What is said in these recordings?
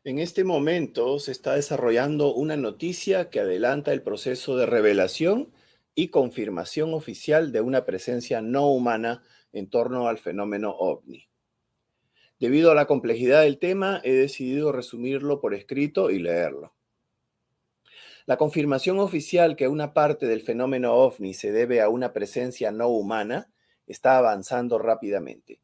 En este momento se está desarrollando una noticia que adelanta el proceso de revelación y confirmación oficial de una presencia no humana en torno al fenómeno ovni. Debido a la complejidad del tema, he decidido resumirlo por escrito y leerlo. La confirmación oficial que una parte del fenómeno ovni se debe a una presencia no humana está avanzando rápidamente.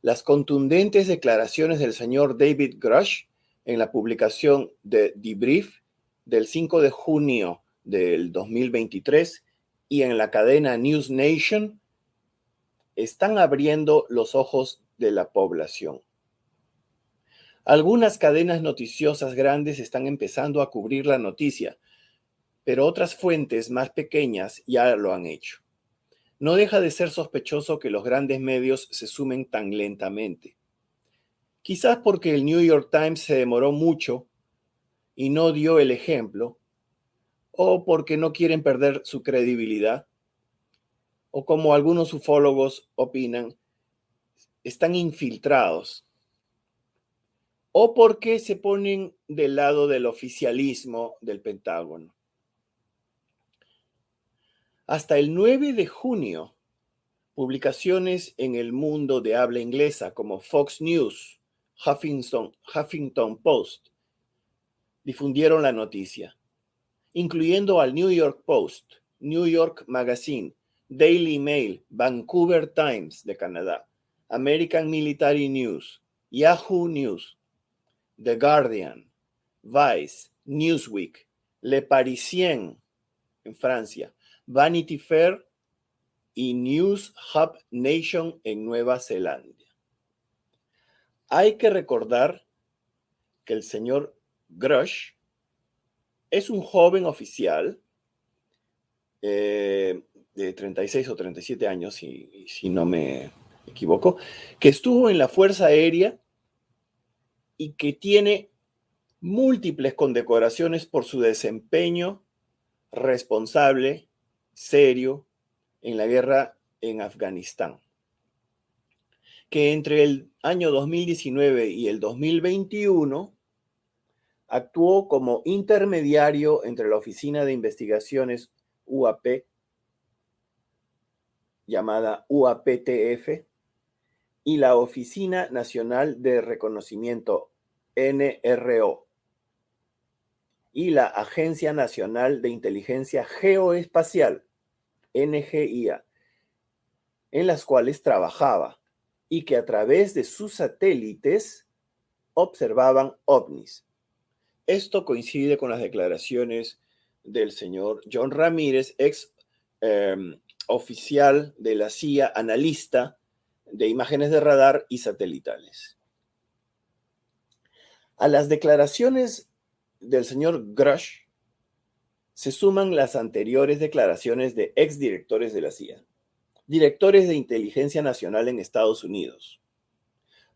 Las contundentes declaraciones del señor David Grush en la publicación de The Brief del 5 de junio del 2023 y en la cadena News Nation están abriendo los ojos de la población. Algunas cadenas noticiosas grandes están empezando a cubrir la noticia, pero otras fuentes más pequeñas ya lo han hecho. No deja de ser sospechoso que los grandes medios se sumen tan lentamente. Quizás porque el New York Times se demoró mucho y no dio el ejemplo, o porque no quieren perder su credibilidad, o como algunos ufólogos opinan, están infiltrados, o porque se ponen del lado del oficialismo del Pentágono. Hasta el 9 de junio, publicaciones en el mundo de habla inglesa como Fox News, Huffington Post, difundieron la noticia, incluyendo al New York Post, New York Magazine, Daily Mail, Vancouver Times de Canadá, American Military News, Yahoo News, The Guardian, Vice, Newsweek, Le Parisien en Francia, Vanity Fair y News Hub Nation en Nueva Zelanda. Hay que recordar que el señor Grush es un joven oficial de 36 o 37 años, si no me equivoco, que estuvo en la Fuerza Aérea y que tiene múltiples condecoraciones por su desempeño responsable, serio, en la guerra en Afganistán, que entre el año 2019 y el 2021 actuó como intermediario entre la Oficina de Investigaciones UAP, llamada UAPTF, y la Oficina Nacional de Reconocimiento, NRO, y la Agencia Nacional de Inteligencia Geoespacial, NGIA, en las cuales trabajaba y que a través de sus satélites observaban ovnis. Esto coincide con las declaraciones del señor John Ramírez, ex oficial de la CIA, analista de imágenes de radar y satelitales. A las declaraciones del señor Grush se suman las anteriores declaraciones de exdirectores de la CIA, directores de inteligencia nacional en Estados Unidos,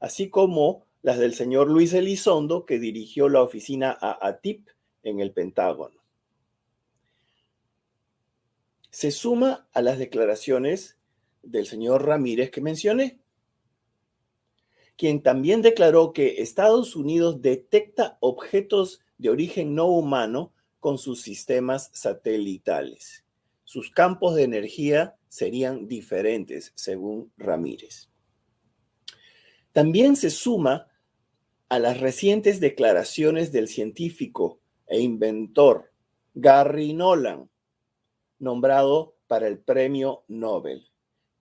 así como las del señor Luis Elizondo, que dirigió la oficina AATIP en el Pentágono. Se suma a las declaraciones del señor Ramírez que mencioné, quien también declaró que Estados Unidos detecta objetos de origen no humano con sus sistemas satelitales. Sus campos de energía serían diferentes, según Ramírez. También se suma a las recientes declaraciones del científico e inventor Garry Nolan, nombrado para el Premio Nobel,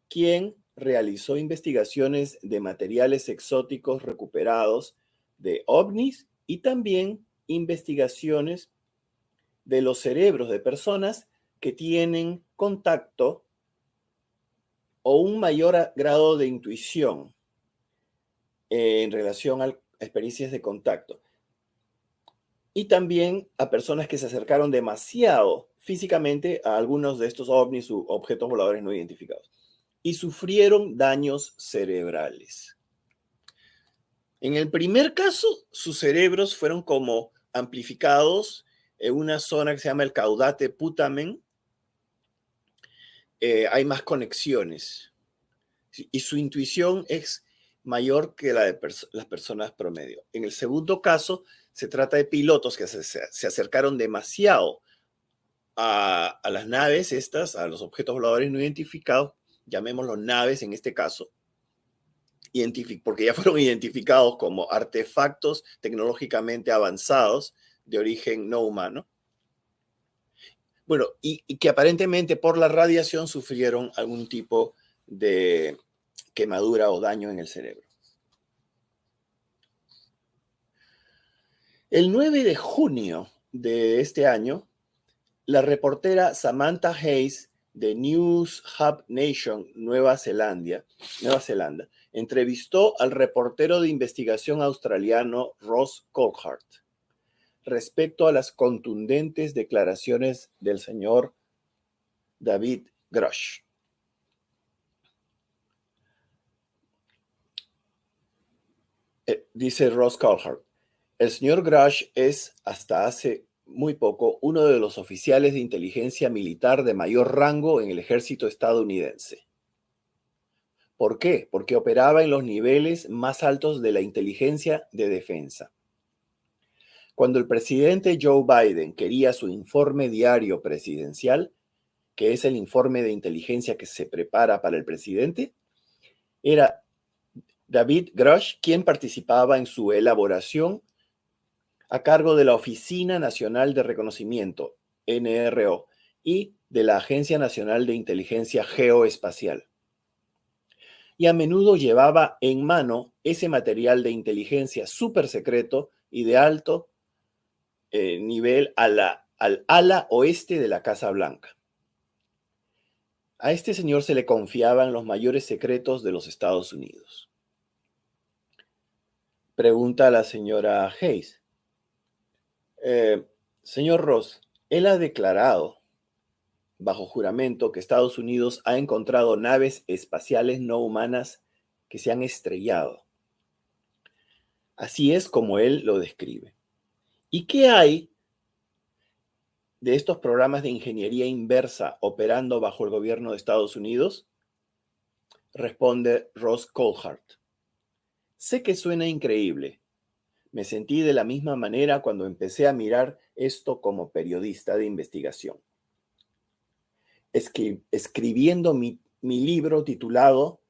quien realizó investigaciones de materiales exóticos recuperados de ovnis y también investigaciones de los cerebros de personas que tienen contacto o un mayor grado de intuición en relación a experiencias de contacto. Y también a personas que se acercaron demasiado físicamente a algunos de estos ovnis u objetos voladores no identificados y sufrieron daños cerebrales. En el primer caso, sus cerebros fueron como amplificados en una zona que se llama el caudate putamen. Hay más conexiones y su intuición es mayor que la de las personas promedio. En el segundo caso, se trata de pilotos que se acercaron demasiado a las naves estas, a los objetos voladores no identificados, llamémoslos naves en este caso, porque ya fueron identificados como artefactos tecnológicamente avanzados de origen no humano. Bueno, y que aparentemente por la radiación sufrieron algún tipo de quemadura o daño en el cerebro. El 9 de junio de este año, la reportera Samantha Hayes de News Hub Nation, Nueva Zelanda, entrevistó al reportero de investigación australiano Ross Coulthart respecto a las contundentes declaraciones del señor David Grush. Dice Ross Coulthart, el señor Grush es, hasta hace muy poco, uno de los oficiales de inteligencia militar de mayor rango en el ejército estadounidense. ¿Por qué? Porque operaba en los niveles más altos de la inteligencia de defensa. Cuando el presidente Joe Biden quería su informe diario presidencial, que es el informe de inteligencia que se prepara para el presidente, era David Grush quien participaba en su elaboración a cargo de la Oficina Nacional de Reconocimiento, NRO, y de la Agencia Nacional de Inteligencia Geoespacial. Y a menudo llevaba en mano ese material de inteligencia súper secreto y de alto nivel al ala oeste de la Casa Blanca. A este señor se le confiaban los mayores secretos de los Estados Unidos. Pregunta a la señora Hayes. Señor Ross, él ha declarado bajo juramento que Estados Unidos ha encontrado naves espaciales no humanas que se han estrellado. Así es como él lo describe. ¿Y qué hay de estos programas de ingeniería inversa operando bajo el gobierno de Estados Unidos? Responde Ross Coulthart. Sé que suena increíble. Me sentí de la misma manera cuando empecé a mirar esto como periodista de investigación. Escribiendo mi libro titulado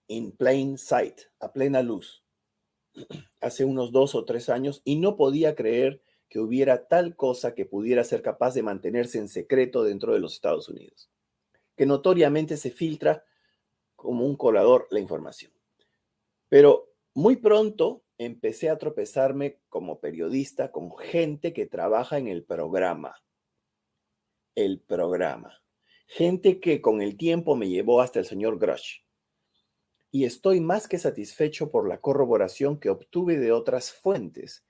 In Plain Sight, a plena luz, hace unos 2 o 3 años, y no podía creer que hubiera tal cosa que pudiera ser capaz de mantenerse en secreto dentro de los Estados Unidos, que notoriamente se filtra como un colador la información. Pero muy pronto empecé a tropezarme como periodista con gente que trabaja en el programa. Gente que con el tiempo me llevó hasta el señor Grush. Y estoy más que satisfecho por la corroboración que obtuve de otras fuentes.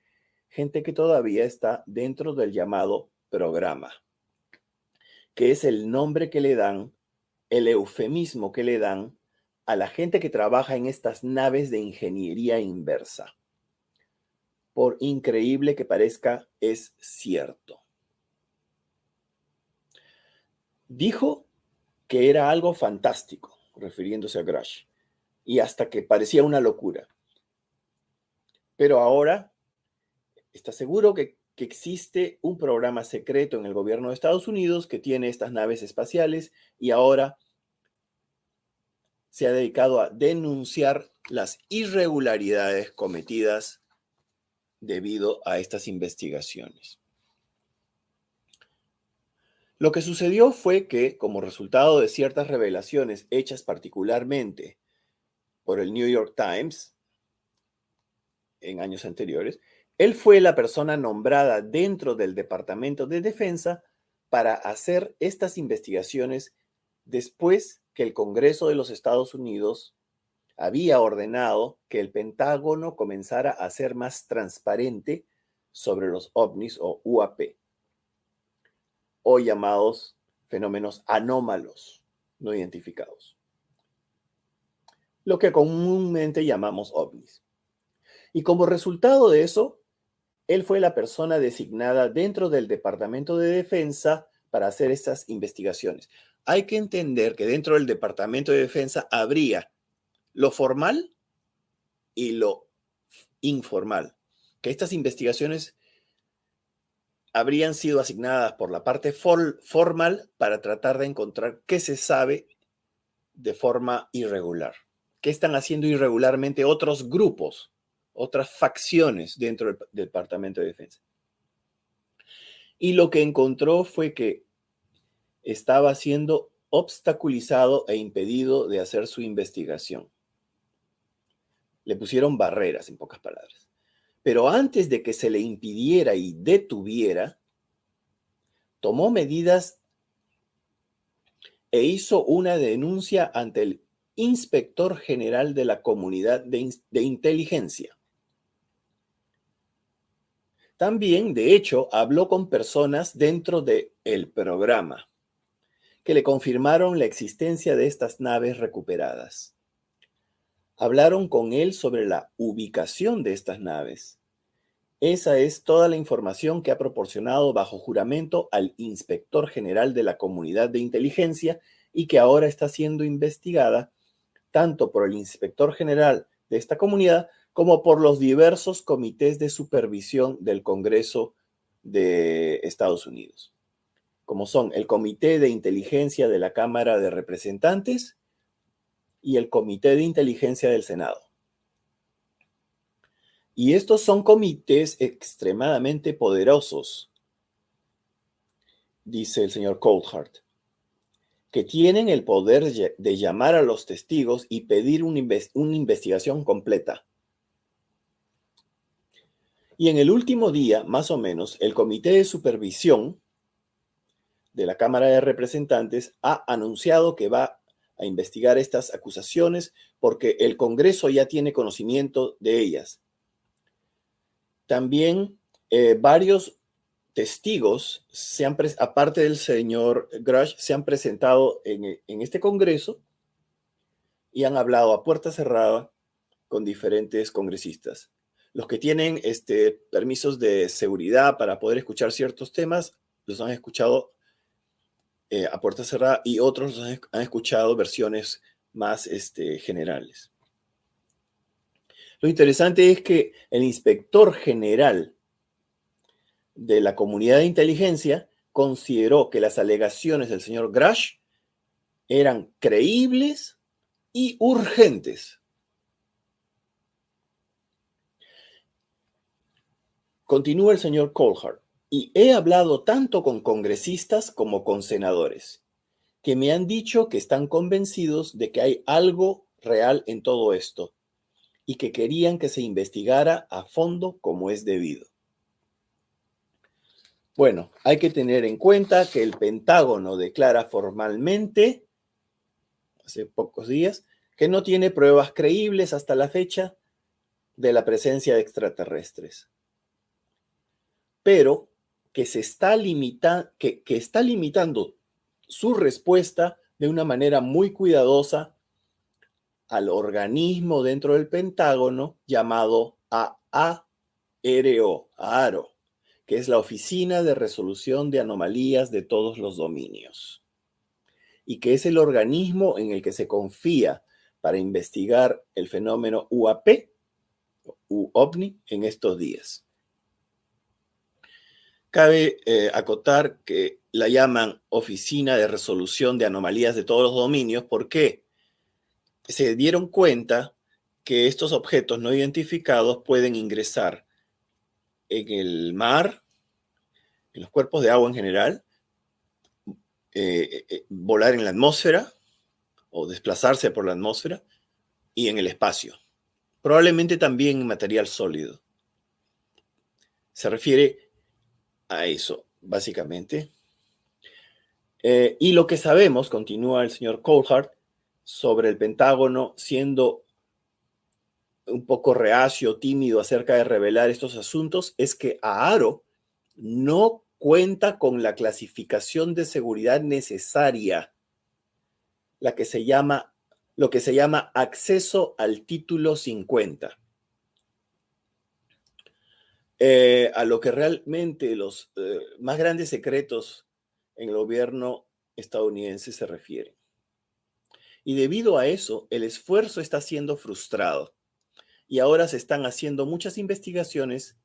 Gente que todavía está dentro del llamado programa, que es el nombre que le dan, el eufemismo que le dan a la gente que trabaja en estas naves de ingeniería inversa. Por increíble que parezca, es cierto. Dijo que era algo fantástico, refiriéndose a Grush, y hasta que parecía una locura. Pero ahora está seguro que existe un programa secreto en el gobierno de Estados Unidos que tiene estas naves espaciales y ahora se ha dedicado a denunciar las irregularidades cometidas debido a estas investigaciones. Lo que sucedió fue que, como resultado de ciertas revelaciones hechas particularmente por el New York Times en años anteriores, él fue la persona nombrada dentro del Departamento de Defensa para hacer estas investigaciones después que el Congreso de los Estados Unidos había ordenado que el Pentágono comenzara a ser más transparente sobre los ovnis o UAP, o llamados fenómenos anómalos no identificados, lo que comúnmente llamamos ovnis. Y como resultado de eso, él fue la persona designada dentro del Departamento de Defensa para hacer estas investigaciones. Hay que entender que dentro del Departamento de Defensa habría lo formal y lo informal, que estas investigaciones habrían sido asignadas por la parte formal para tratar de encontrar qué se sabe de forma irregular, qué están haciendo irregularmente otros grupos, otras facciones dentro del Departamento de Defensa. Y lo que encontró fue que estaba siendo obstaculizado e impedido de hacer su investigación. Le pusieron barreras, en pocas palabras. Pero antes de que se le impidiera y detuviera, tomó medidas e hizo una denuncia ante el Inspector General de la Comunidad de Inteligencia. También, de hecho, habló con personas dentro del programa que le confirmaron la existencia de estas naves recuperadas. Hablaron con él sobre la ubicación de estas naves. Esa es toda la información que ha proporcionado bajo juramento al Inspector General de la Comunidad de Inteligencia y que ahora está siendo investigada tanto por el Inspector General de esta comunidad como por los diversos comités de supervisión del Congreso de Estados Unidos, como son el Comité de Inteligencia de la Cámara de Representantes y el Comité de Inteligencia del Senado. Y estos son comités extremadamente poderosos, dice el señor Coulthard, que tienen el poder de llamar a los testigos y pedir una investigación completa. Y en el último día, más o menos, el Comité de Supervisión de la Cámara de Representantes ha anunciado que va a investigar estas acusaciones porque el Congreso ya tiene conocimiento de ellas. También varios testigos, aparte del señor Grush, se han presentado en este Congreso y han hablado a puerta cerrada con diferentes congresistas. Los que tienen permisos de seguridad para poder escuchar ciertos temas, los han escuchado a puerta cerrada y otros los han escuchado versiones más generales. Lo interesante es que el inspector general de la comunidad de inteligencia consideró que las alegaciones del señor Grush eran creíbles y urgentes. Continúa el señor Coulthard. Y he hablado tanto con congresistas como con senadores, que me han dicho que están convencidos de que hay algo real en todo esto y que querían que se investigara a fondo como es debido. Bueno, hay que tener en cuenta que el Pentágono declara formalmente, hace pocos días, que no tiene pruebas creíbles hasta la fecha de la presencia de extraterrestres, pero que está limitando su respuesta de una manera muy cuidadosa al organismo dentro del Pentágono llamado AARO, que es la Oficina de Resolución de Anomalías de Todos los Dominios, y que es el organismo en el que se confía para investigar el fenómeno UAP, OVNI, en estos días. Cabe acotar que la llaman Oficina de Resolución de Anomalías de Todos los Dominios porque se dieron cuenta que estos objetos no identificados pueden ingresar en el mar, en los cuerpos de agua en general, volar en la atmósfera o desplazarse por la atmósfera y en el espacio. Probablemente también en material sólido. Se refiere a eso, básicamente. Y lo que sabemos, continúa el señor Coulthard, sobre el Pentágono siendo un poco reacio, tímido acerca de revelar estos asuntos, es que AARO no cuenta con la clasificación de seguridad necesaria, lo que se llama acceso al título 50. A lo que realmente los más grandes secretos en el gobierno estadounidense se refieren. Y debido a eso, el esfuerzo está siendo frustrado. y ahora se están haciendo muchas investigaciones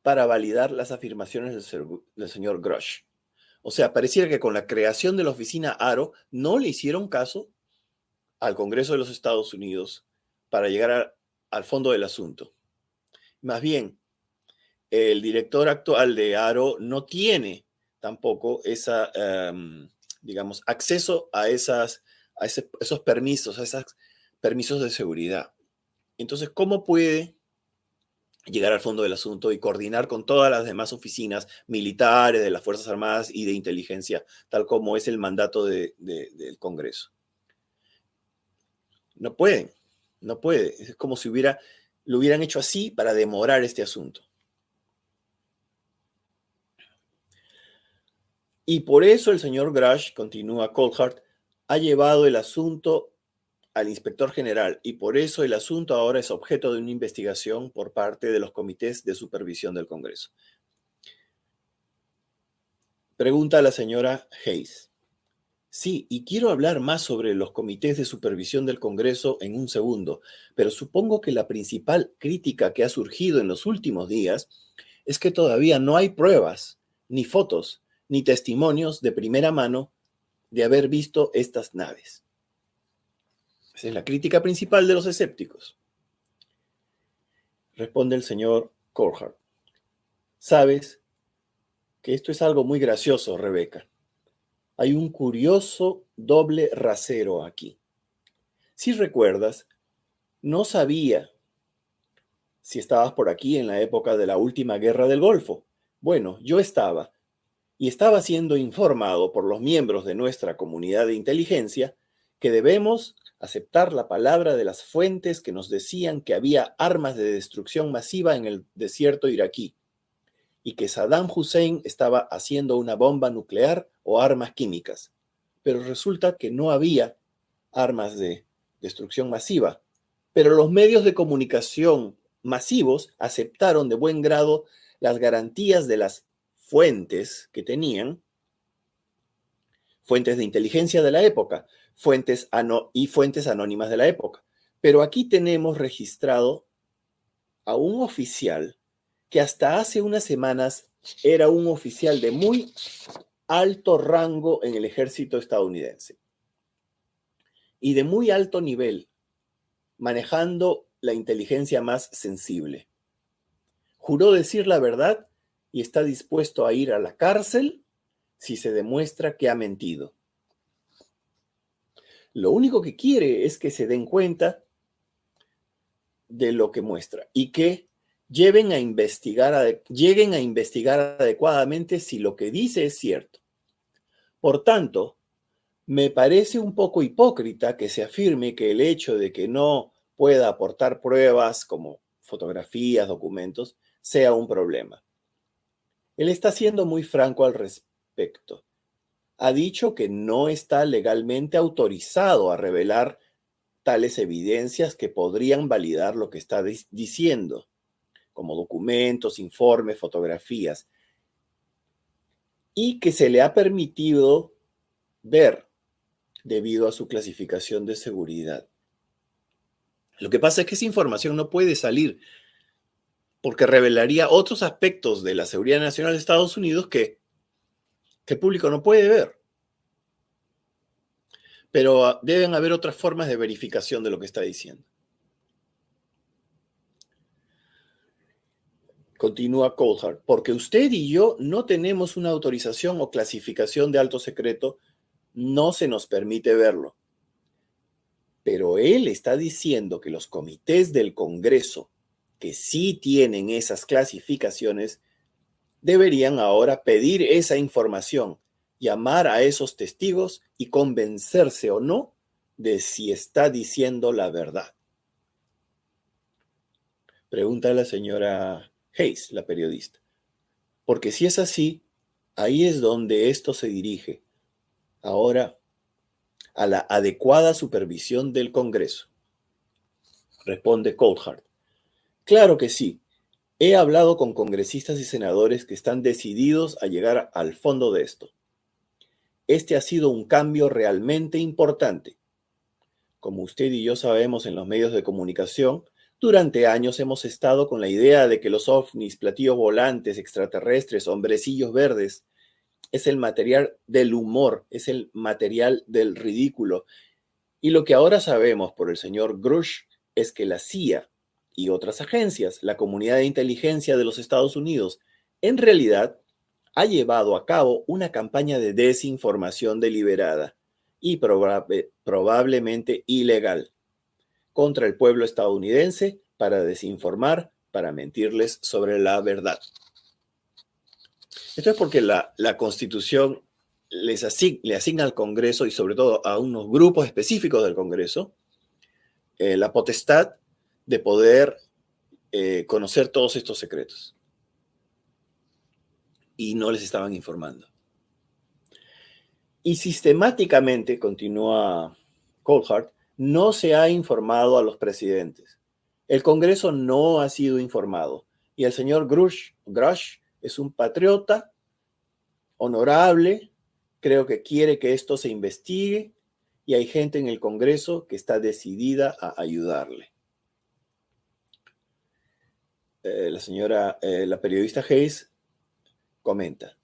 para validar las afirmaciones del señor Grush. O sea, pareciera que con la creación de la oficina ARO no le hicieron caso al Congreso de los Estados Unidos para llegar al fondo del asunto. Más bien, el director actual de ARO no tiene tampoco esa, digamos, acceso a esos permisos, a esos permisos de seguridad. Entonces, ¿cómo puede llegar al fondo del asunto y coordinar con todas las demás oficinas militares, de las Fuerzas Armadas y de inteligencia, tal como es el mandato del Congreso? No pueden, no puede. Es como si lo hubieran hecho así para demorar este asunto. Y por eso el señor Grush, continúa Coulthard, ha llevado el asunto al inspector general y por eso el asunto ahora es objeto de una investigación por parte de los comités de supervisión del Congreso. Pregunta a la señora Hayes. Sí, y quiero hablar más sobre los comités de supervisión del Congreso en un segundo, pero supongo que la principal crítica que ha surgido en los últimos días es que todavía no hay pruebas, ni fotos, ni testimonios de primera mano de haber visto estas naves. Esa es la crítica principal de los escépticos. Responde el señor Coulthard. Sabes que esto es algo muy gracioso, Rebeca. Hay un curioso doble rasero aquí. Si recuerdas, no sabía si estabas por aquí en la época de la última guerra del Golfo. Bueno, yo estaba, y estaba siendo informado por los miembros de nuestra comunidad de inteligencia que debemos aceptar la palabra de las fuentes que nos decían que había armas de destrucción masiva en el desierto iraquí y que Saddam Hussein estaba haciendo una bomba nuclear o armas químicas. Pero resulta que no había armas de destrucción masiva. Pero los medios de comunicación masivos aceptaron de buen grado las garantías de las fuentes que tenían, fuentes de inteligencia de la época, fuentes anónimas de la época. Pero aquí tenemos registrado a un oficial que hasta hace unas semanas era un oficial de muy alto rango en el ejército estadounidense y de muy alto nivel, manejando la inteligencia más sensible. Juró decir la verdad y está dispuesto a ir a la cárcel si se demuestra que ha mentido. Lo único que quiere es que se den cuenta de lo que muestra y que lleguen a investigar adecuadamente si lo que dice es cierto. Por tanto, me parece un poco hipócrita que se afirme que el hecho de que no pueda aportar pruebas como fotografías, documentos, sea un problema. Él está siendo muy franco al respecto. Ha dicho que no está legalmente autorizado a revelar tales evidencias que podrían validar lo que está diciendo, como documentos, informes, fotografías, y que se le ha permitido ver debido a su clasificación de seguridad. Lo que pasa es que esa información no puede salir porque revelaría otros aspectos de la seguridad nacional de Estados Unidos que el público no puede ver. Pero deben haber otras formas de verificación de lo que está diciendo. Continúa Coulthard, porque usted y yo no tenemos una autorización o clasificación de alto secreto, no se nos permite verlo. Pero él está diciendo que los comités del Congreso, que sí tienen esas clasificaciones, deberían ahora pedir esa información, llamar a esos testigos y convencerse o no de si está diciendo la verdad. Pregunta a la señora Hayes, la periodista. Porque si es así, ahí es donde esto se dirige. Ahora, a la adecuada supervisión del Congreso. Responde Coulthard. Claro que sí. He hablado con congresistas y senadores que están decididos a llegar al fondo de esto. Este ha sido un cambio realmente importante. Como usted y yo sabemos en los medios de comunicación, durante años hemos estado con la idea de que los ovnis, platillos volantes, extraterrestres, hombrecillos verdes, es el material del humor, es el material del ridículo. Y lo que ahora sabemos por el señor Grush es que la CIA y otras agencias, la comunidad de inteligencia de los Estados Unidos, en realidad ha llevado a cabo una campaña de desinformación deliberada y probablemente ilegal contra el pueblo estadounidense para desinformar, para mentirles sobre la verdad. Esto es porque la Constitución le asigna al Congreso y sobre todo a unos grupos específicos del Congreso la potestad de poder conocer todos estos secretos. Y no les estaban informando. Y sistemáticamente, continúa Coulthard, no se ha informado a los presidentes. El Congreso no ha sido informado. Y el señor Grush es un patriota honorable, creo que quiere que esto se investigue y hay gente en el Congreso que está decidida a ayudarle. La periodista Hayes comenta: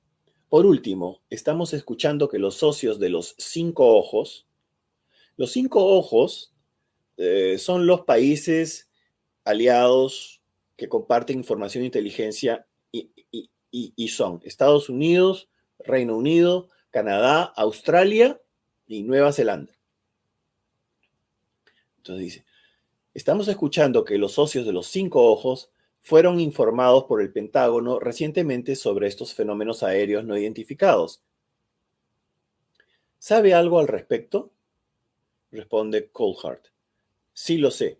por último, estamos escuchando que los socios de los cinco ojos son los países aliados que comparten información e inteligencia y son Estados Unidos, Reino Unido, Canadá, Australia y Nueva Zelanda. Entonces dice, estamos escuchando que los socios de los cinco ojos fueron informados por el Pentágono recientemente sobre estos fenómenos aéreos no identificados. ¿Sabe algo al respecto? Responde Coulthard. Sí lo sé.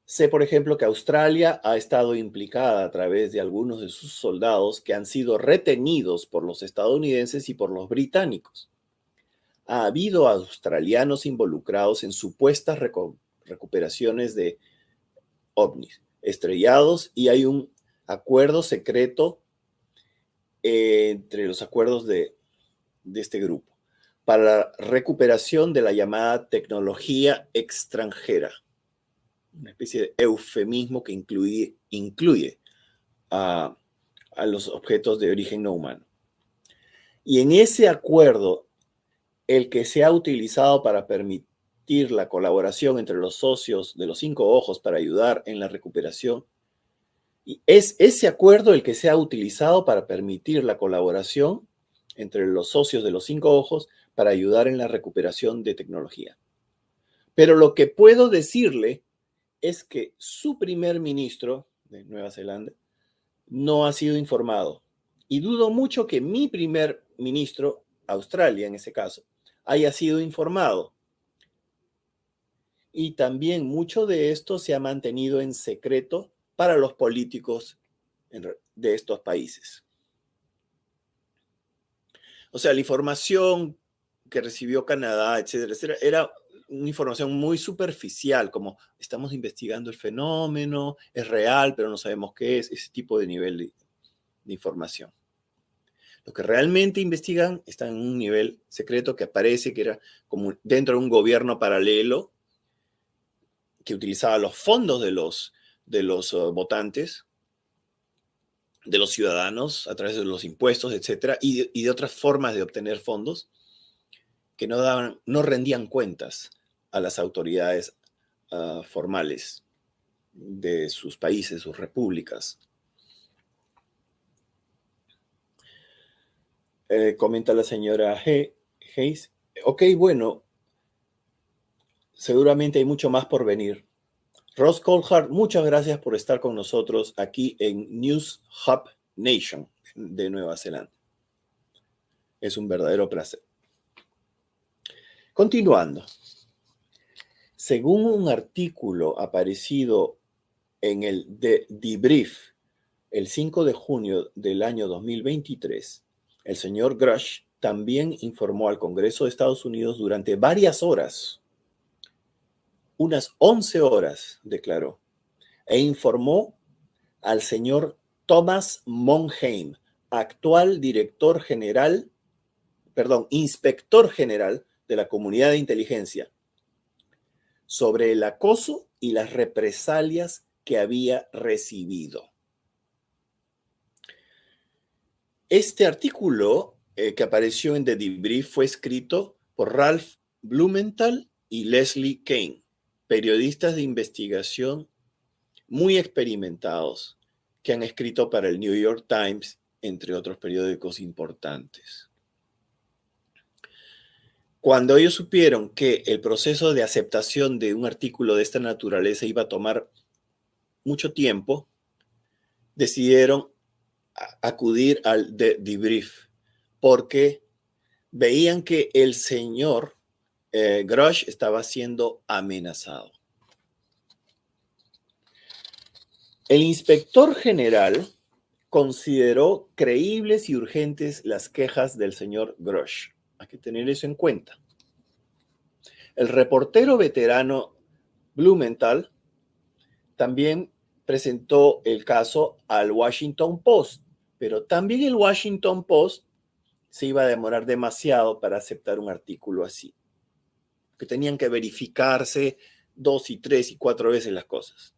Sé, por ejemplo, que Australia ha estado implicada a través de algunos de sus soldados que han sido retenidos por los estadounidenses y por los británicos. Ha habido australianos involucrados en supuestas recuperaciones de ovnis estrellados y hay un acuerdo secreto entre los acuerdos de este grupo para la recuperación de la llamada tecnología extranjera, una especie de eufemismo que incluye a los objetos de origen no humano. Y en ese acuerdo, el que se ha utilizado para permitir la colaboración entre los socios de los cinco ojos para ayudar en la recuperación, y es ese acuerdo el que se ha utilizado para permitir la colaboración entre los socios de los cinco ojos para ayudar en la recuperación de tecnología. Pero lo que puedo decirle es que su primer ministro de Nueva Zelanda no ha sido informado. Y dudo mucho que mi primer ministro, Australia en ese caso, haya sido informado. Y también mucho de esto se ha mantenido en secreto para los políticos de estos países. O sea, la información que recibió Canadá, etcétera, etcétera, era una información muy superficial, como estamos investigando el fenómeno, es real, pero no sabemos qué es, ese tipo de nivel de información. Los que realmente investigan están en un nivel secreto que parece que era como dentro de un gobierno paralelo que utilizaba los fondos de los votantes, de los ciudadanos, a través de los impuestos, etcétera, y de otras formas de obtener fondos que no rendían cuentas a las autoridades formales de sus países, sus repúblicas. Comenta la señora Hayes. Ok, bueno, seguramente hay mucho más por venir. Ross Coulthard, muchas gracias por estar con nosotros aquí en News Hub Nation de Nueva Zelanda. Es un verdadero placer. Continuando. Según un artículo aparecido en el Debrief el 5 de junio del año 2023, el señor Grush también informó al Congreso de Estados Unidos durante varias horas, unas 11 horas, declaró, e informó al señor Thomas Monheim, actual inspector general de la Comunidad de Inteligencia, sobre el acoso y las represalias que había recibido. Este artículo que apareció en The Debrief fue escrito por Ralph Blumenthal y Leslie Kean, periodistas de investigación muy experimentados que han escrito para el New York Times, entre otros periódicos importantes. Cuando ellos supieron que el proceso de aceptación de un artículo de esta naturaleza iba a tomar mucho tiempo, decidieron acudir al debrief porque veían que el señor Grush estaba siendo amenazado. El inspector general consideró creíbles y urgentes las quejas del señor Grush. Hay que tener eso en cuenta. El reportero veterano Blumenthal también presentó el caso al Washington Post, pero también el Washington Post se iba a demorar demasiado para aceptar un artículo así, que tenían que verificarse 2 y 3 y 4 veces las cosas.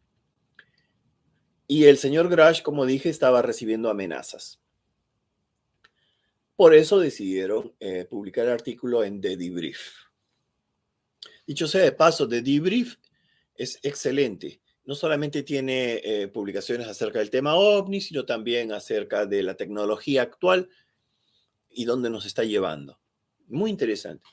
Y el señor Grush, como dije, estaba recibiendo amenazas. Por eso decidieron publicar el artículo en The Debrief. Dicho sea de paso, The Debrief es excelente. No solamente tiene publicaciones acerca del tema OVNI, sino también acerca de la tecnología actual y dónde nos está llevando. Muy interesante.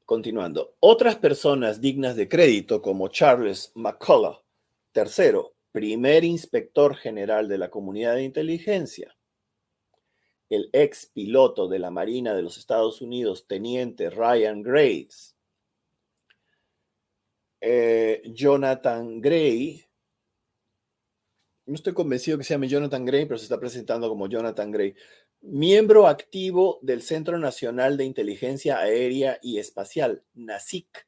Continuando. Otras personas dignas de crédito, como Charles McCullough, tercero, primer inspector general de la comunidad de inteligencia, el ex piloto de la Marina de los Estados Unidos, teniente Ryan Graves, Jonathan Gray, no estoy convencido que se llame Jonathan Gray, pero se está presentando como Jonathan Gray, miembro activo del Centro Nacional de Inteligencia Aérea y Espacial, NASIC,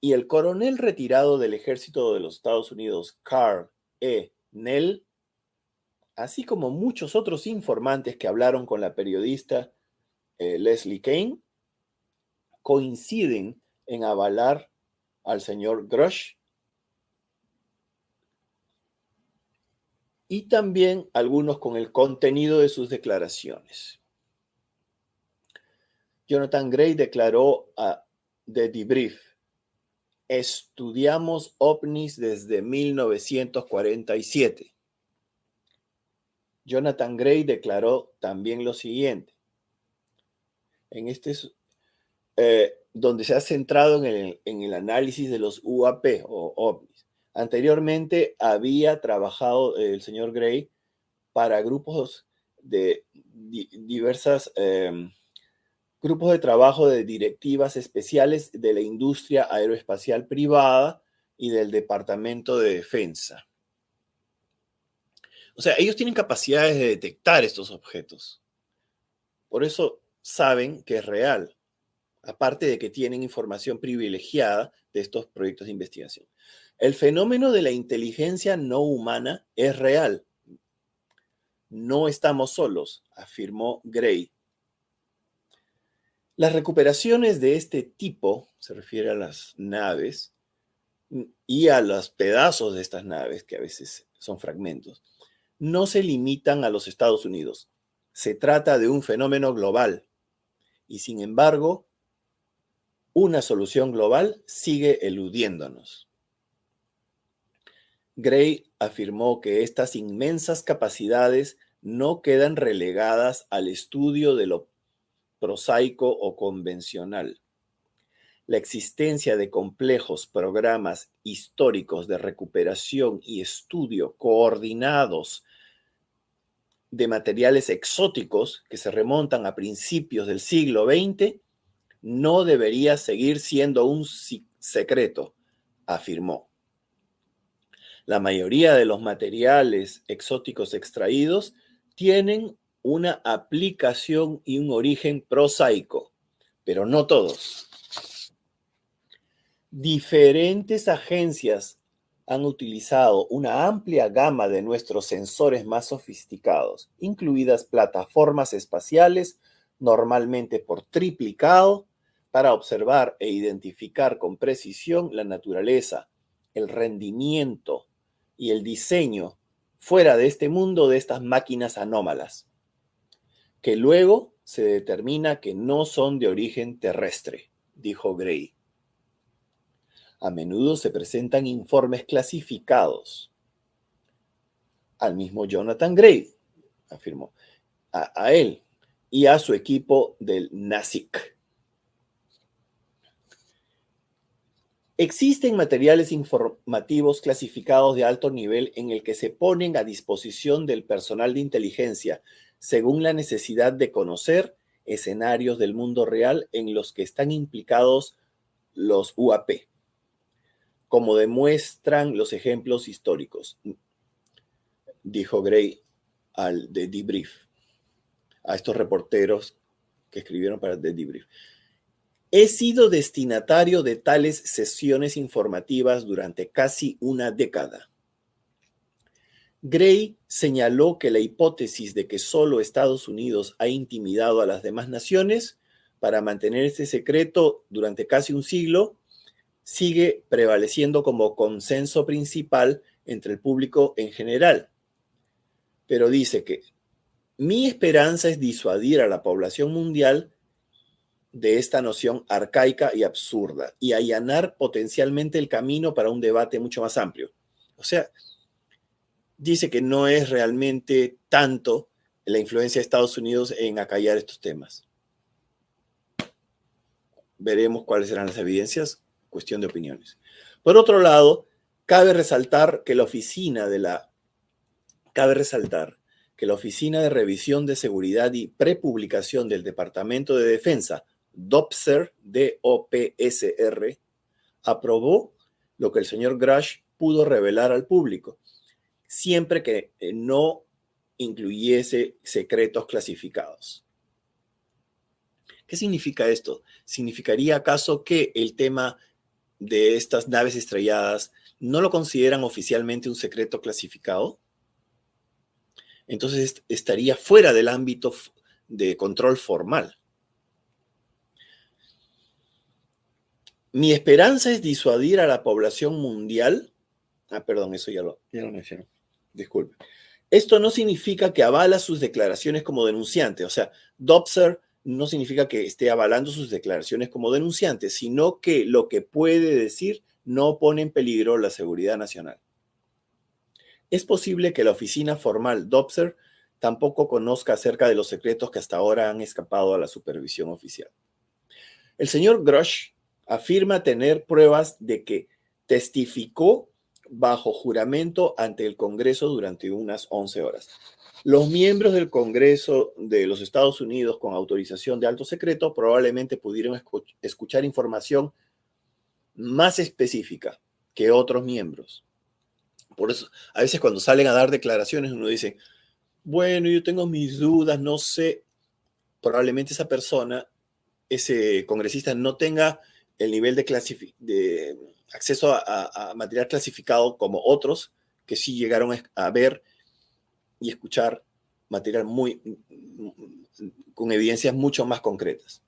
y el coronel retirado del Ejército de los Estados Unidos, Carl E. Nell, así como muchos otros informantes que hablaron con la periodista Leslie Kean, coinciden en avalar al señor Grush y también algunos con el contenido de sus declaraciones. Jonathan Gray declaró a The Debrief: estudiamos ovnis desde 1947. Jonathan Gray declaró también lo siguiente, en este donde se ha centrado en el análisis de los UAP o ovnis. Anteriormente había trabajado el señor Gray para grupos de diversas grupos de trabajo de directivas especiales de la industria aeroespacial privada y del Departamento de Defensa. O sea, ellos tienen capacidades de detectar estos objetos. Por eso saben que es real, aparte de que tienen información privilegiada de estos proyectos de investigación. El fenómeno de la inteligencia no humana es real. No estamos solos, afirmó Gray. Las recuperaciones de este tipo, se refiere a las naves y a los pedazos de estas naves, que a veces son fragmentos, no se limitan a los Estados Unidos. Se trata de un fenómeno global y, sin embargo, una solución global sigue eludiéndonos. Gray afirmó que estas inmensas capacidades no quedan relegadas al estudio de lo prosaico o convencional. La existencia de complejos programas históricos de recuperación y estudio coordinados de materiales exóticos que se remontan a principios del siglo XX no debería seguir siendo un secreto, afirmó. La mayoría de los materiales exóticos extraídos tienen una aplicación y un origen prosaico, pero no todos. Diferentes agencias han utilizado una amplia gama de nuestros sensores más sofisticados, incluidas plataformas espaciales, normalmente por triplicado, para observar e identificar con precisión la naturaleza, el rendimiento y el diseño fuera de este mundo de estas máquinas anómalas, que luego se determina que no son de origen terrestre, dijo Gray. A menudo se presentan informes clasificados al mismo Jonathan Gray, afirmó, a él y a su equipo del NASIC. Existen materiales informativos clasificados de alto nivel en el que se ponen a disposición del personal de inteligencia según la necesidad de conocer escenarios del mundo real en los que están implicados los UAP, como demuestran los ejemplos históricos, dijo Gray al The Debrief, a estos reporteros que escribieron para The Debrief. He sido destinatario de tales sesiones informativas durante casi una década. Gray señaló que la hipótesis de que solo Estados Unidos ha intimidado a las demás naciones para mantener este secreto durante casi un siglo sigue prevaleciendo como consenso principal entre el público en general. Pero dice que mi esperanza es disuadir a la población mundial de esta noción arcaica y absurda y allanar potencialmente el camino para un debate mucho más amplio. O sea, dice que no es realmente tanto la influencia de Estados Unidos en acallar estos temas. Veremos cuáles serán las evidencias, cuestión de opiniones. Por otro lado, cabe resaltar que la Oficina de Revisión de Seguridad y Prepublicación del Departamento de Defensa, DOPSR, D-O-P-S-R, aprobó lo que el señor Grush pudo revelar al público, siempre que no incluyese secretos clasificados. ¿Qué significa esto? ¿Significaría acaso que el tema de estas naves estrelladas no lo consideran oficialmente un secreto clasificado? Entonces estaría fuera del ámbito de control formal. Mi esperanza es disuadir a la población mundial. Perdón, eso ya lo mencioné. Disculpe. Esto no significa que avala sus declaraciones como denunciante. O sea, DOPSR no significa que esté avalando sus declaraciones como denunciante, sino que lo que puede decir no pone en peligro la seguridad nacional. Es posible que la oficina formal DOPSR tampoco conozca acerca de los secretos que hasta ahora han escapado a la supervisión oficial. El señor Grush afirma tener pruebas de que testificó bajo juramento ante el Congreso durante unas 11 horas. Los miembros del Congreso de los Estados Unidos con autorización de alto secreto probablemente pudieron escuchar información más específica que otros miembros. Por eso, a veces cuando salen a dar declaraciones, uno dice, bueno, yo tengo mis dudas, no sé. Probablemente esa persona, ese congresista, no tenga el nivel de acceso a material clasificado como otros que sí llegaron a ver y escuchar material con evidencias mucho más concretas.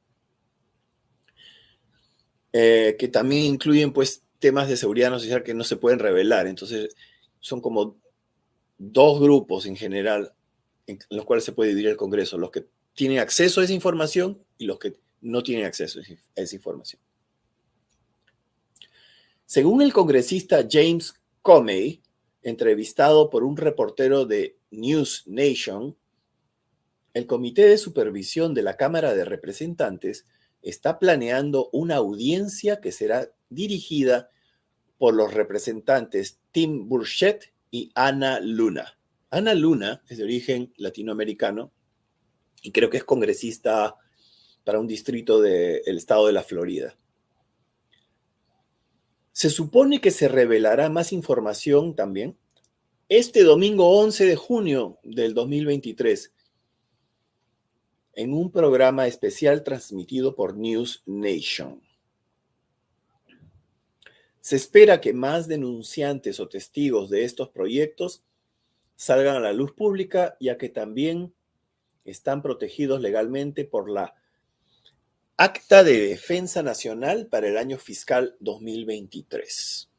Que también incluyen pues temas de seguridad nacional que no se pueden revelar. Entonces son como dos grupos en general en los cuales se puede dividir el Congreso, los que tienen acceso a esa información y los que no tienen acceso a esa información. Según el congresista James Comey, entrevistado por un reportero de News Nation, el Comité de Supervisión de la Cámara de Representantes está planeando una audiencia que será dirigida por los representantes Tim Burchett y Ana Luna. Ana Luna es de origen latinoamericano y creo que es congresista para un distrito del estado de la Florida. Se supone que se revelará más información también este domingo 11 de junio del 2023 en un programa especial transmitido por News Nation. Se espera que más denunciantes o testigos de estos proyectos salgan a la luz pública, ya que también están protegidos legalmente por la Acta de Defensa Nacional para el año fiscal 2023.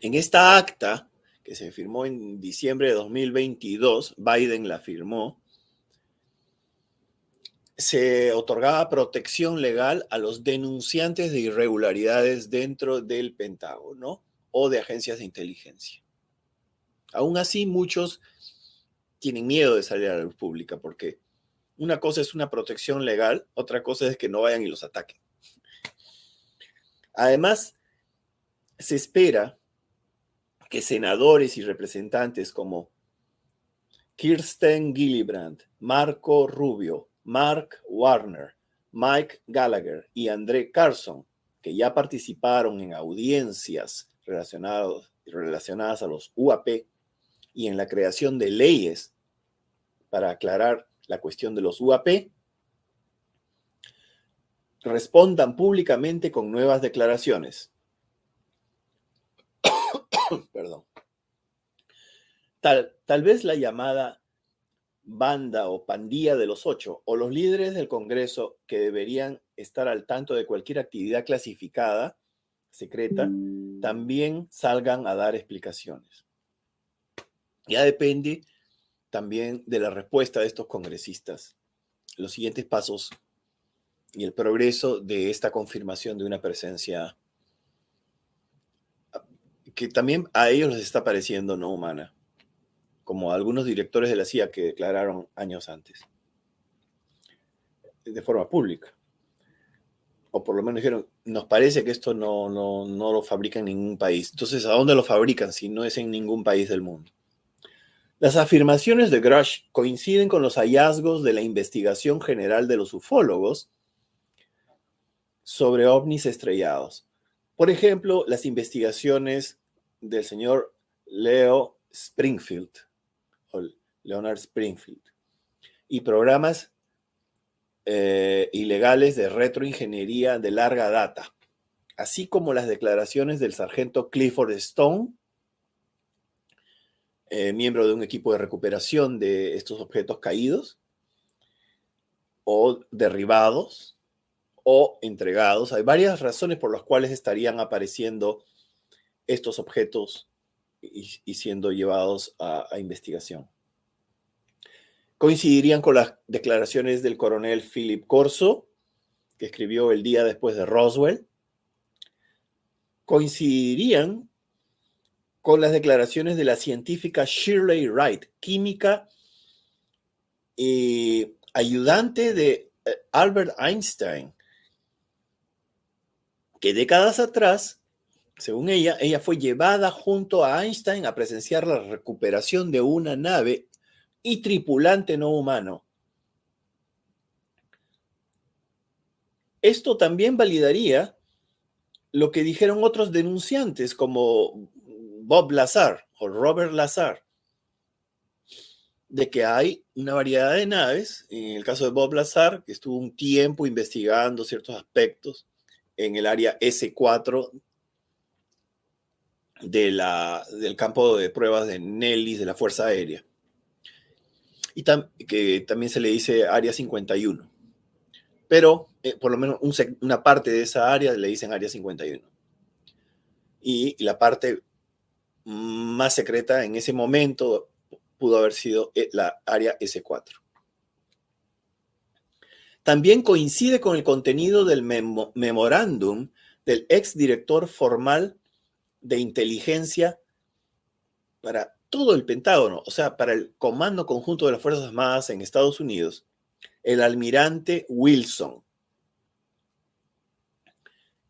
En esta acta, que se firmó en diciembre de 2022, Biden la firmó, se otorgaba protección legal a los denunciantes de irregularidades dentro del Pentágono o de agencias de inteligencia. Aún así, muchos tienen miedo de salir a la luz pública porque una cosa es una protección legal, otra cosa es que no vayan y los ataquen. Además, se espera que senadores y representantes como Kirsten Gillibrand, Marco Rubio, Mark Warner, Mike Gallagher y André Carson, que ya participaron en audiencias relacionadas a los UAP y en la creación de leyes para aclarar la cuestión de los UAP, respondan públicamente con nuevas declaraciones. Perdón. Tal vez la llamada banda o pandilla de los 8 o los líderes del Congreso que deberían estar al tanto de cualquier actividad clasificada, secreta, también salgan a dar explicaciones. Ya depende también de la respuesta de estos congresistas, los siguientes pasos y el progreso de esta confirmación de una presencia que también a ellos les está pareciendo no humana, como algunos directores de la CIA que declararon años antes, de forma pública. O por lo menos dijeron, nos parece que esto no lo fabrica en ningún país. Entonces, ¿a dónde lo fabrican si no es en ningún país del mundo? Las afirmaciones de Grush coinciden con los hallazgos de la investigación general de los ufólogos sobre ovnis estrellados. Por ejemplo, las investigaciones del señor Leo Springfield, o Leonard Springfield, y programas ilegales de retroingeniería de larga data, así como las declaraciones del sargento Clifford Stone, miembro de un equipo de recuperación de estos objetos caídos o derribados o entregados. Hay varias razones por las cuales estarían apareciendo estos objetos y siendo llevados a investigación. Coincidirían con las declaraciones del coronel Philip Corso, que escribió el día después de Roswell. Coincidirían con las declaraciones de la científica Shirley Wright, química y ayudante de Albert Einstein, que décadas atrás, según ella fue llevada junto a Einstein a presenciar la recuperación de una nave y tripulante no humano. Esto también validaría lo que dijeron otros denunciantes como Bob Lazar o Robert Lazar, de que hay una variedad de naves. En el caso de Bob Lazar, que estuvo un tiempo investigando ciertos aspectos en el área S4 del campo de pruebas de Nellis de la Fuerza Aérea. Y que también se le dice Área 51. Pero por lo menos una parte de esa área le dicen Área 51. Y la parte más secreta en ese momento pudo haber sido la Área S4. También coincide con el contenido del memorándum del exdirector formal de inteligencia para todo el Pentágono, o sea, para el Comando Conjunto de las Fuerzas Armadas en Estados Unidos, el almirante Wilson,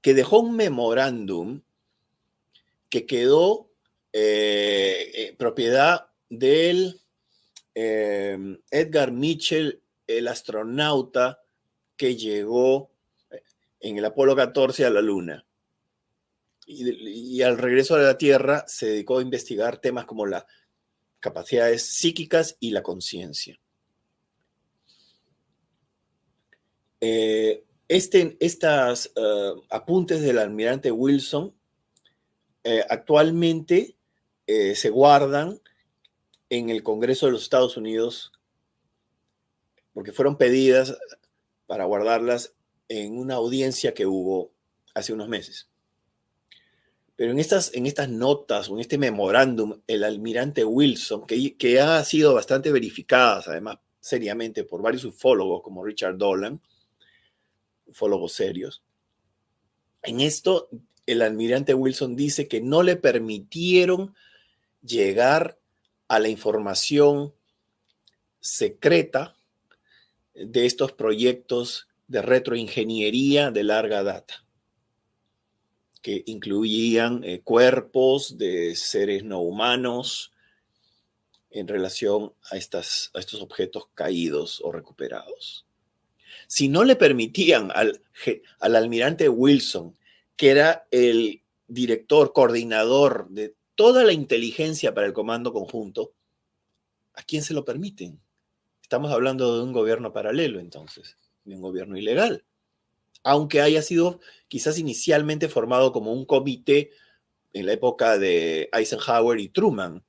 que dejó un memorándum que quedó propiedad del Edgar Mitchell, el astronauta que llegó en el Apolo 14 a la Luna. Y al regreso a la Tierra se dedicó a investigar temas como las capacidades psíquicas y la conciencia. Estas apuntes del almirante Wilson actualmente se guardan en el Congreso de los Estados Unidos porque fueron pedidas para guardarlas en una audiencia que hubo hace unos meses. Pero en estas notas o en este memorándum, el almirante Wilson, que ha sido bastante verificadas, además, seriamente por varios ufólogos como Richard Dolan, ufólogos serios, en esto el almirante Wilson dice que no le permitieron llegar a la información secreta de estos proyectos de retroingeniería de larga data, que incluían cuerpos de seres no humanos en relación a estos objetos caídos o recuperados. Si no le permitían al almirante Wilson, que era el director, coordinador de toda la inteligencia para el Comando Conjunto, ¿a quién se lo permiten? Estamos hablando de un gobierno paralelo, entonces, de un gobierno ilegal. Aunque haya sido quizás inicialmente formado como un comité en la época de Eisenhower y Truman.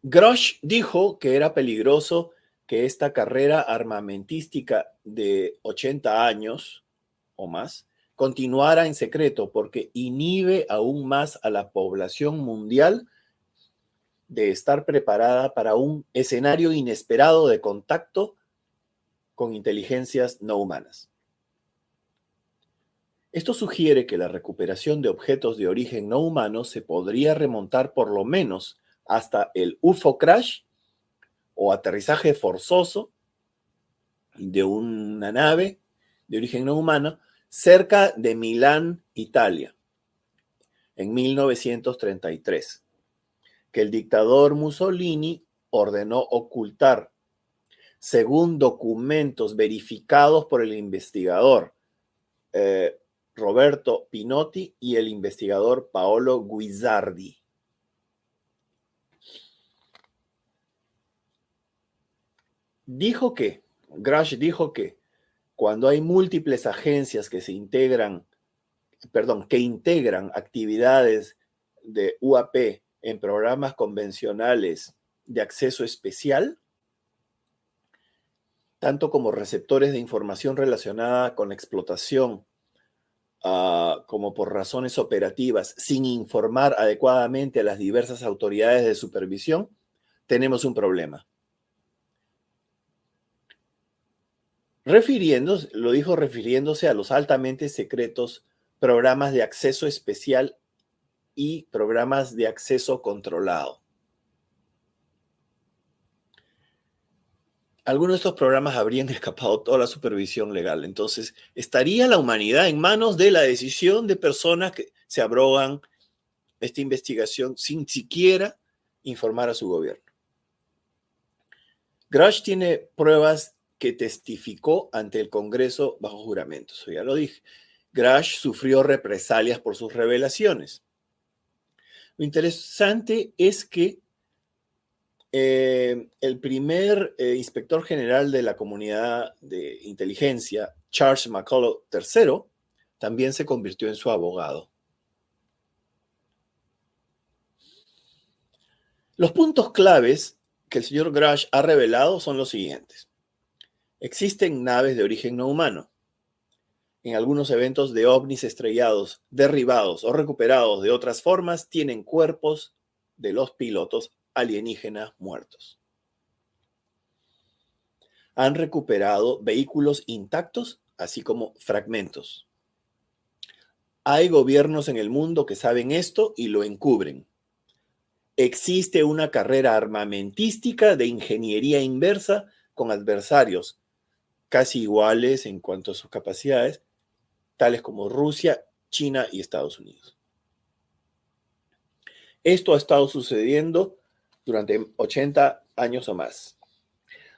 Grush dijo que era peligroso que esta carrera armamentística de 80 años o más continuara en secreto porque inhibe aún más a la población mundial de estar preparada para un escenario inesperado de contacto con inteligencias no humanas. Esto sugiere que la recuperación de objetos de origen no humano se podría remontar por lo menos hasta el UFO crash o aterrizaje forzoso de una nave de origen no humano cerca de Milán, Italia, en 1933, que el dictador Mussolini ordenó ocultar, según documentos verificados por el investigador Roberto Pinotti y el investigador Paolo Guisardi. Grush dijo que cuando hay múltiples agencias que integran actividades de UAP en programas convencionales de acceso especial, tanto como receptores de información relacionada con la explotación, como por razones operativas, sin informar adecuadamente a las diversas autoridades de supervisión, tenemos un problema. Lo dijo refiriéndose a los altamente secretos programas de acceso especial y programas de acceso controlado. Algunos de estos programas habrían escapado toda la supervisión legal. Entonces, estaría la humanidad en manos de la decisión de personas que se abrogan esta investigación sin siquiera informar a su gobierno. Grush tiene pruebas que testificó ante el Congreso bajo juramento. Eso ya lo dije. Grush sufrió represalias por sus revelaciones. Lo interesante es que el primer inspector general de la comunidad de inteligencia, Charles McCulloch III, también se convirtió en su abogado. Los puntos claves que el señor Grush ha revelado son los siguientes. Existen naves de origen no humano. En algunos eventos de ovnis estrellados, derribados o recuperados de otras formas, tienen cuerpos de los pilotos alienígenas muertos. Han recuperado vehículos intactos, así como fragmentos. Hay gobiernos en el mundo que saben esto y lo encubren. Existe una carrera armamentística de ingeniería inversa con adversarios casi iguales en cuanto a sus capacidades, tales como Rusia, China y Estados Unidos. Esto ha estado sucediendo durante 80 años o más.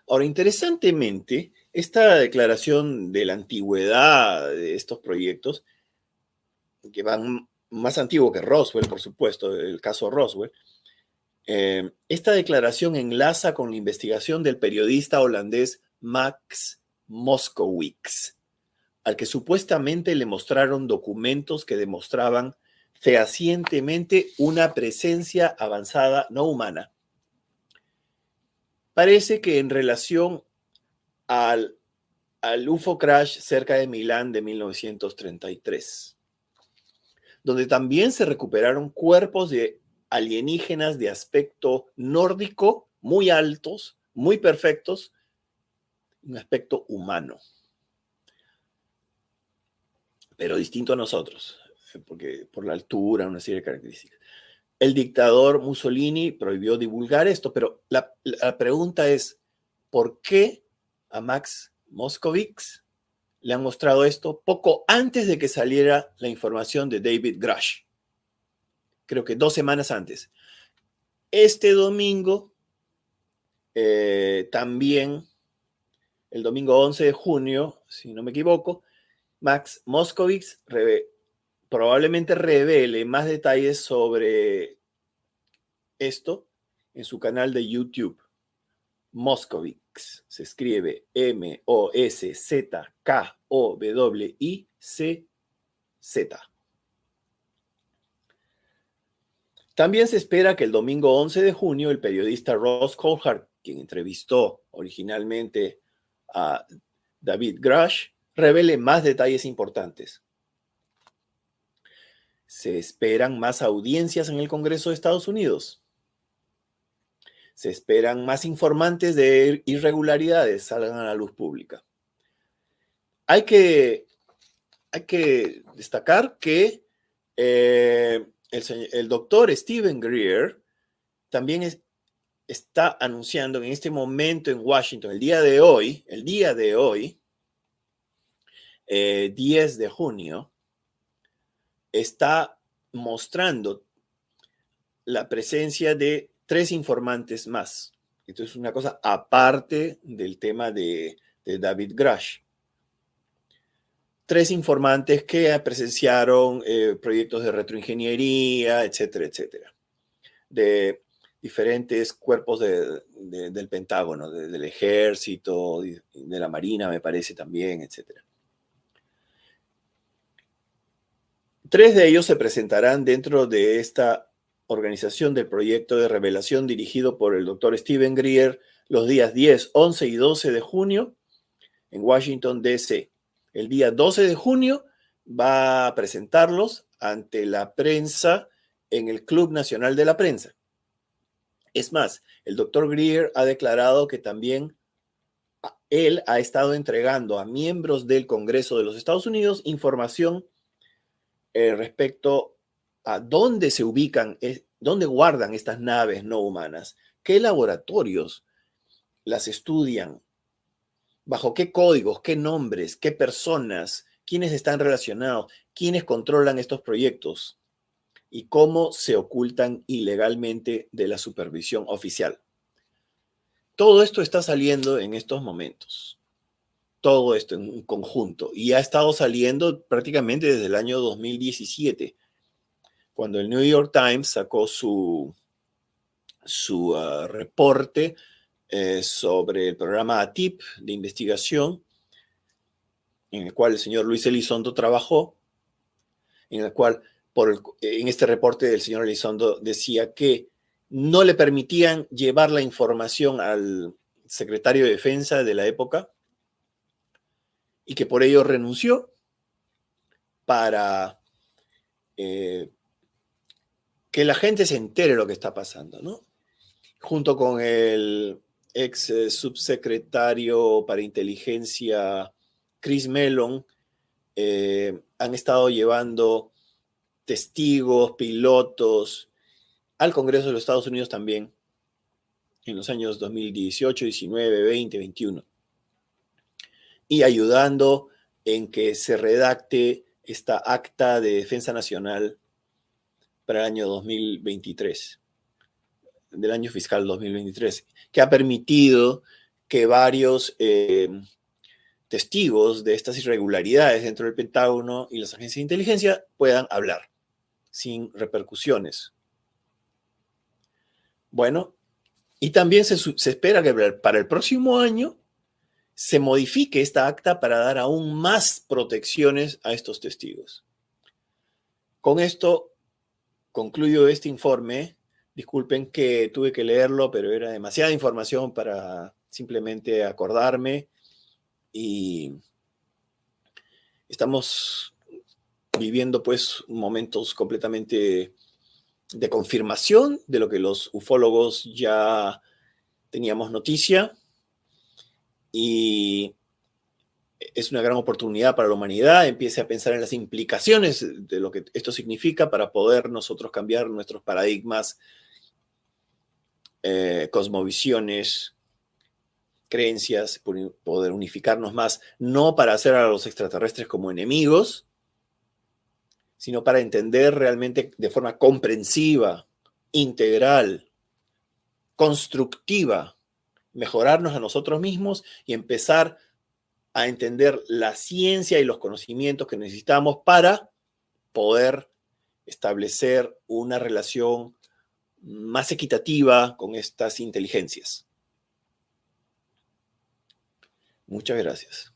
Ahora, interesantemente, esta declaración de la antigüedad de estos proyectos, que van más antiguo que Roswell, por supuesto, el caso Roswell, esta declaración enlaza con la investigación del periodista holandés Max Moskowitz, al que supuestamente le mostraron documentos que demostraban fehacientemente una presencia avanzada no humana Parece que en relación al UFO crash cerca de Milán de 1933, donde también se recuperaron cuerpos de alienígenas de aspecto nórdico, muy altos, muy perfectos, un aspecto humano, pero distinto a nosotros, porque por la altura, una serie de características. El dictador Mussolini prohibió divulgar esto, pero la pregunta es, ¿por qué a Max Moskowitz le han mostrado esto poco antes de que saliera la información de David Grush? Creo que 2 semanas antes. Este domingo, también, el domingo 11 de junio, si no me equivoco, Max Moskowitz probablemente revele más detalles sobre esto en su canal de YouTube. Moskowitz se escribe Moskowitz. También se espera que el domingo 11 de junio el periodista Ross Coulthard, quien entrevistó originalmente a David Grush, revele más detalles importantes. Se esperan más audiencias en el Congreso de Estados Unidos. Se esperan más informantes de irregularidades salgan a la luz pública. Hay que destacar que el doctor Stephen Greer también está anunciando en este momento en Washington, el día de hoy, 10 de junio, está mostrando la presencia de 3 informantes más. Esto es una cosa aparte del tema de David Grush. 3 informantes que presenciaron proyectos de retroingeniería, etcétera, etcétera, de diferentes cuerpos del Pentágono, del Ejército, de la Marina, me parece también, etcétera. 3 de ellos se presentarán dentro de esta organización del proyecto de revelación dirigido por el doctor Stephen Greer los días 10, 11 y 12 de junio en Washington, D.C. El día 12 de junio va a presentarlos ante la prensa en el Club Nacional de la Prensa. Es más, el doctor Greer ha declarado que también él ha estado entregando a miembros del Congreso de los Estados Unidos información respecto a dónde se ubican, dónde guardan estas naves no humanas, qué laboratorios las estudian, bajo qué códigos, qué nombres, qué personas, quiénes están relacionados, quiénes controlan estos proyectos y cómo se ocultan ilegalmente de la supervisión oficial. Todo esto está saliendo en estos momentos. Todo esto en un conjunto. Y ha estado saliendo prácticamente desde el año 2017, cuando el New York Times sacó su reporte sobre el programa ATIP de investigación, en el cual el señor Luis Elizondo trabajó, en el cual en este reporte del señor Elizondo decía que no le permitían llevar la información al secretario de Defensa de la época y que por ello renunció para que la gente se entere de lo que está pasando, ¿no? Junto con el ex subsecretario para inteligencia Chris Mellon, han estado llevando testigos, pilotos al Congreso de los Estados Unidos también en los años 2018, 19, 20, 21 y ayudando en que se redacte esta acta de defensa nacional para el año 2023, del año fiscal 2023, que ha permitido que varios testigos de estas irregularidades dentro del Pentágono y las agencias de inteligencia puedan hablar sin repercusiones. Bueno, y también se espera que para el próximo año se modifique esta acta para dar aún más protecciones a estos testigos. Con esto concluyo este informe Disculpen que tuve que leerlo, pero era demasiada información para simplemente acordarme. Y estamos viviendo pues momentos completamente de confirmación de lo que los ufólogos ya teníamos noticia, y es una gran oportunidad para la humanidad. Empiece a pensar en las implicaciones de lo que esto significa para poder nosotros cambiar nuestros paradigmas, cosmovisiones, creencias, poder unificarnos más, no para hacer a los extraterrestres como enemigos, sino para entender realmente de forma comprensiva, integral, constructiva, mejorarnos a nosotros mismos y empezar a entender la ciencia y los conocimientos que necesitamos para poder establecer una relación más equitativa con estas inteligencias. Muchas gracias.